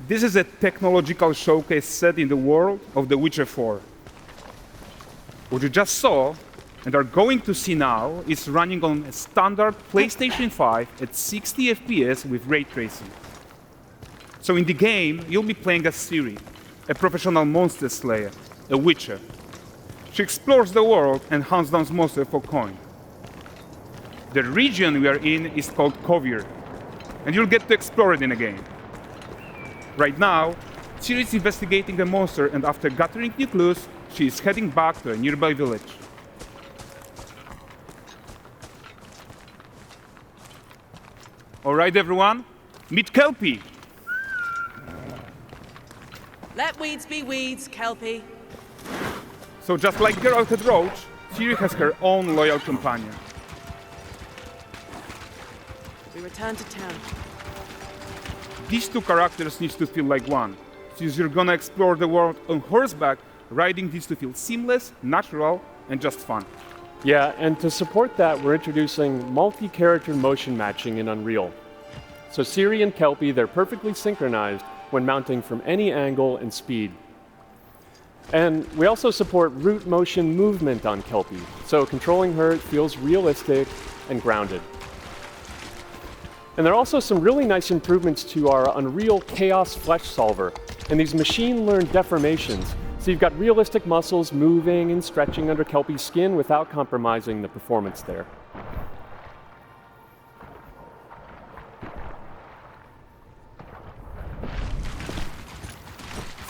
This is a technological showcase set in the world of The Witcher 4. What you just saw and are going to see now is running on a standard PlayStation 5 at 60 FPS with ray tracing. So in the game, you'll be playing as Ciri, a professional monster slayer, a witcher. She explores the world and hunts down monsters for coin. The region we are in is called Kovir, and you'll get to explore it in a game. Right now, Ciri is investigating a monster, and after gathering new clues, she is heading back to a nearby village. All right, everyone, meet Kelpie. Let weeds be weeds, Kelpie. So just like Geralt had Roach, Ciri has her own loyal companion. We return to town. These two characters need to feel like one. Since you're gonna explore the world on horseback, riding needs to feel seamless, natural, and just fun. Yeah, and to support that, we're introducing multi-character motion matching in Unreal. So Ciri and Kelpie, they're perfectly synchronized when mounting from any angle and speed. And we also support root motion movement on Kelpie, so controlling her feels realistic and grounded. And there are also some really nice improvements to our Unreal Chaos Flesh Solver and these machine-learned deformations. So you've got realistic muscles moving and stretching under Kelpie's skin without compromising the performance there.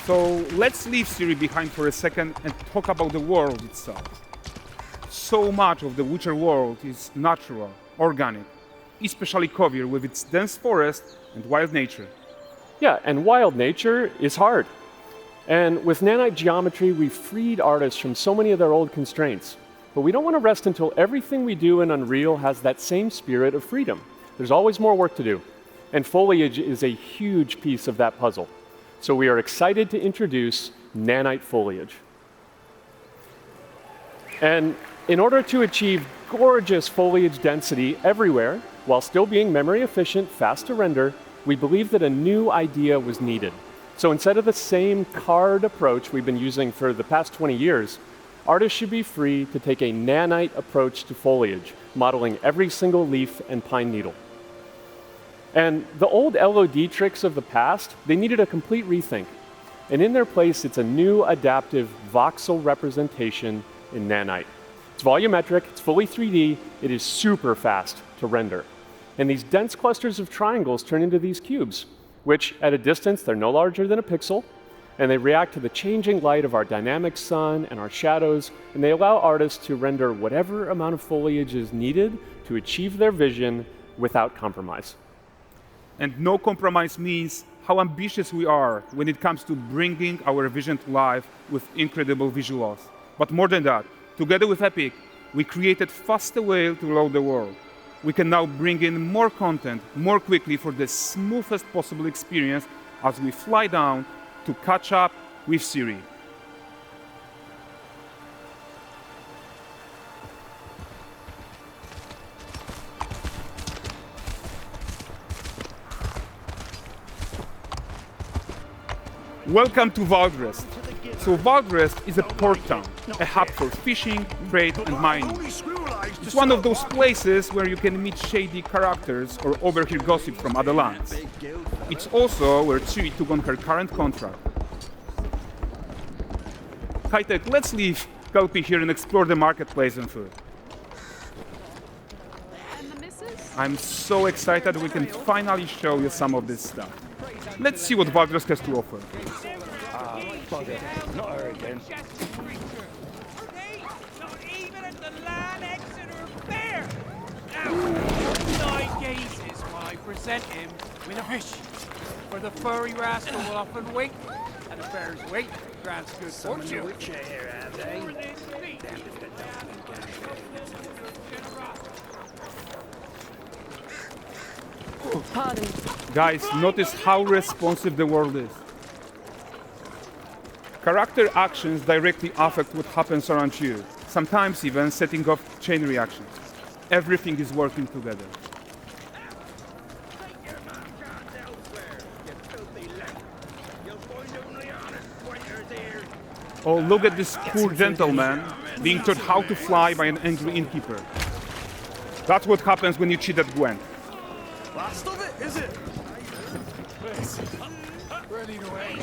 So let's leave Ciri behind for a second and talk about the world itself. So much of the Witcher world is natural, organic, especially Kovir with its dense forest and wild nature. Yeah, and wild nature is hard. And with nanite geometry, we've freed artists from so many of their old constraints. But we don't want to rest until everything we do in Unreal has that same spirit of freedom. There's always more work to do. And foliage is a huge piece of that puzzle. So we are excited to introduce nanite foliage. And in order to achieve gorgeous foliage density everywhere, while still being memory efficient, fast to render, we believe that a new idea was needed. So instead of the same card approach we've been using for the past 20 years, artists should be free to take a nanite approach to foliage, modeling every single leaf and pine needle. And the old LOD tricks of the past, they needed a complete rethink. And in their place, it's a new adaptive voxel representation in nanite. It's volumetric, it's fully 3D, it is super fast to render. And these dense clusters of triangles turn into these cubes, which at a distance, they're no larger than a pixel, and they react to the changing light of our dynamic sun and our shadows, and they allow artists to render whatever amount of foliage is needed to achieve their vision without compromise. And no compromise means how ambitious we are when it comes to bringing our vision to life with incredible visuals. But more than that, together with Epic, we created faster way to load the world. We can now bring in more content more quickly for the smoothest possible experience as we fly down to catch up with Ciri. Welcome to Valdrest. So Valdrest is a port town, a hub for fishing, trade, and mining. It's one of those places where you can meet shady characters or overhear gossip from other lands. It's also where Ciri took on her current contract. High-tech, let's leave Kelpie here and explore the marketplace and food. I'm so excited we can finally show you some of this stuff. Let's see what Valdrest has to offer. Not her again. Not even at the Land Exeter Fair! Now, 9 gazes while I present him with a fish. For the furry rascal will often wink, and a bear's weight grants good fortune. Pardon. Guys, notice how responsive the world is. Character actions directly affect what happens around you, sometimes even setting off chain reactions. Everything is working together. Oh, look at this poor gentleman being taught how to fly by an angry innkeeper. That's what happens when you cheat at Gwent. Last of it, is it? Ready to aim.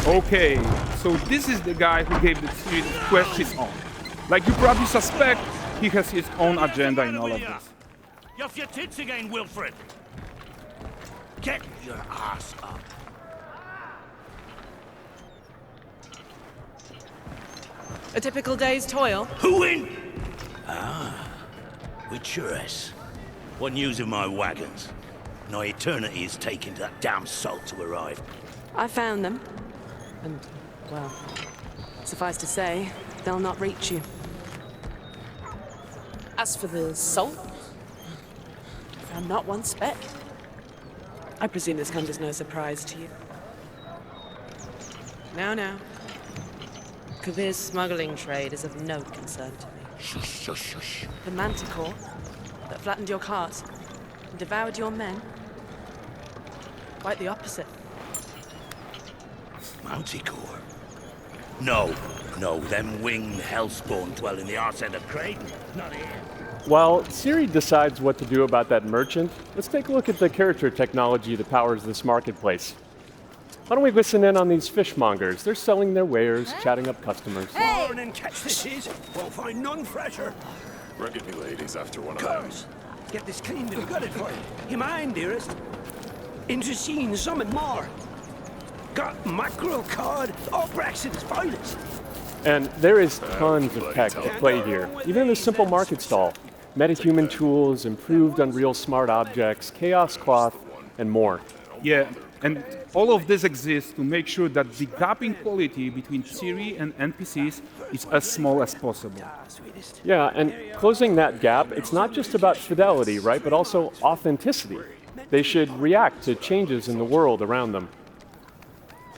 Okay, so this is the guy who gave the Ciri the quest his own. Like you probably suspect, he has his own agenda in all of this. You're off your tits again, Wilfred. Get your ass up. A typical day's toil. Who in? With Ciri. What news of my wagons? No eternity is taking that damn salt to arrive. I found them. And, well, suffice to say, they'll not reach you. As for the salt, I found not one speck. I presume this comes as no surprise to you. Now. Kavir's smuggling trade is of no concern to me. Shush, shush, shush. The manticore that flattened your cart and devoured your men, quite the opposite. Manticore? No, them winged hellspawn dwell in the arse end of Creighton, not here. While Ciri decides what to do about that merchant, let's take a look at the character technology that powers this marketplace. Why don't we listen in on these fishmongers? They're selling their wares, chatting up customers. Morning, catch this is. Won't find none fresher. Reckon me lady's after one of Comes. Get this cleaned and gutted for you. You mind, dearest? Into seeing some and more. Got mackerel, cod, all Brexit's finest. And there is tons of tech at play here, even in this simple market stall. Metahuman tools, improved Unreal smart objects, chaos cloth, and more. Yeah, and all of this exists to make sure that the gap in quality between Ciri and NPCs is as small as possible. Yeah, and closing that gap, it's not just about fidelity, right, but also authenticity. They should react to changes in the world around them.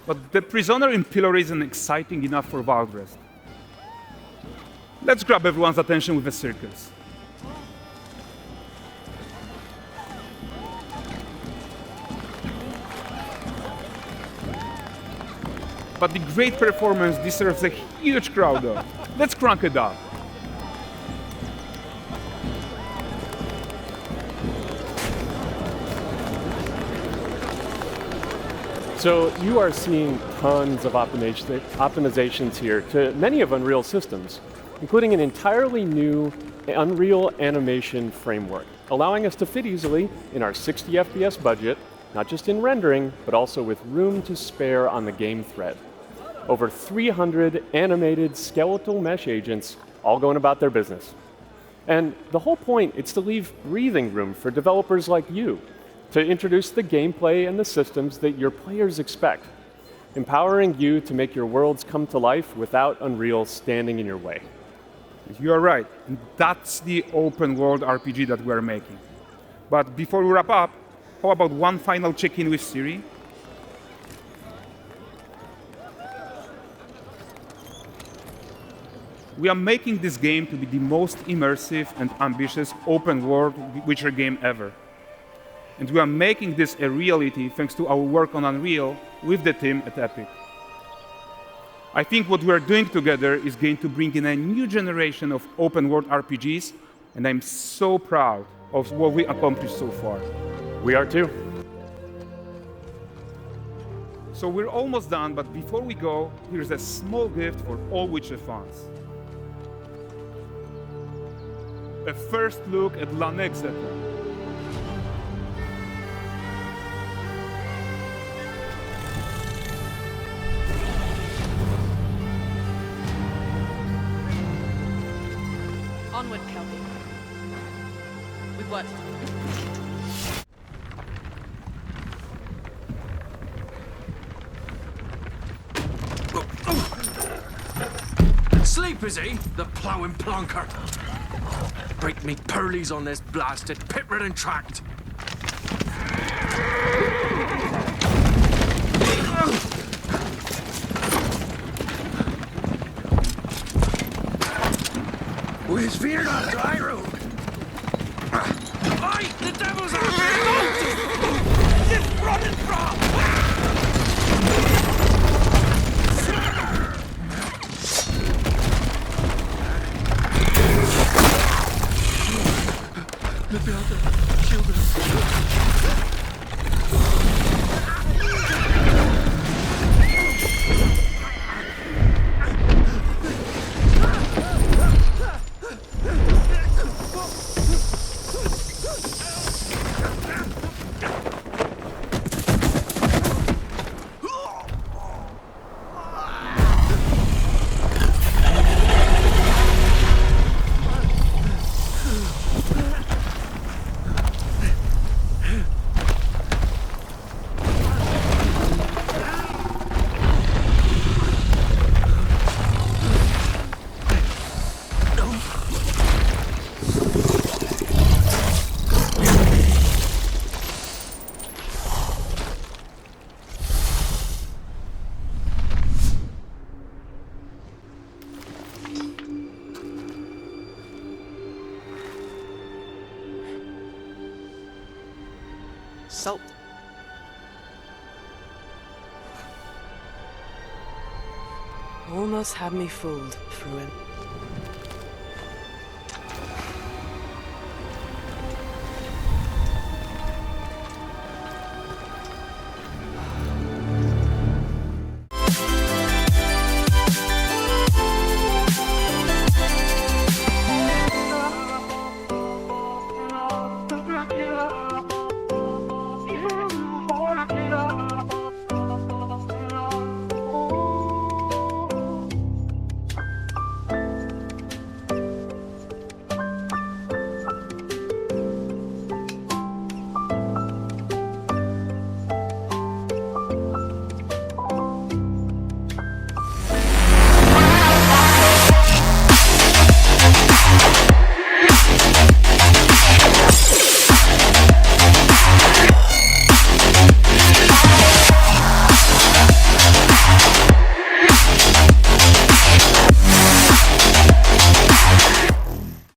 But the prisoner in pillory isn't exciting enough for Valdrest. Let's grab everyone's attention with a circus. But the great performance deserves a huge crowd though. Let's crank it up. So you are seeing tons of optimizations here to many of Unreal systems, including an entirely new Unreal animation framework, allowing us to fit easily in our 60 FPS budget, not just in rendering, but also with room to spare on the game thread. Over 300 animated skeletal mesh agents all going about their business. And the whole point is to leave breathing room for developers like you to introduce the gameplay and the systems that your players expect, empowering you to make your worlds come to life without Unreal standing in your way. You are right. And that's the open world RPG that we are making. But before we wrap up, how about one final check-in with Ciri? We are making this game to be the most immersive and ambitious open world Witcher game ever. And we are making this a reality thanks to our work on Unreal with the team at Epic. I think what we are doing together is going to bring in a new generation of open world RPGs, and I'm so proud of what we accomplished so far. We are too. So we're almost done, but before we go, here's a small gift for all Witcher fans. A first look at L'Anexeter. Onward, Kelby. With what? Sleep, is he? The ploughing plonker. Break me pearlies on this blasted pit-ridden tract. Where's fear not dry road? Aye, the devil's after just running from! Salt. Almost had me fooled, Fruin.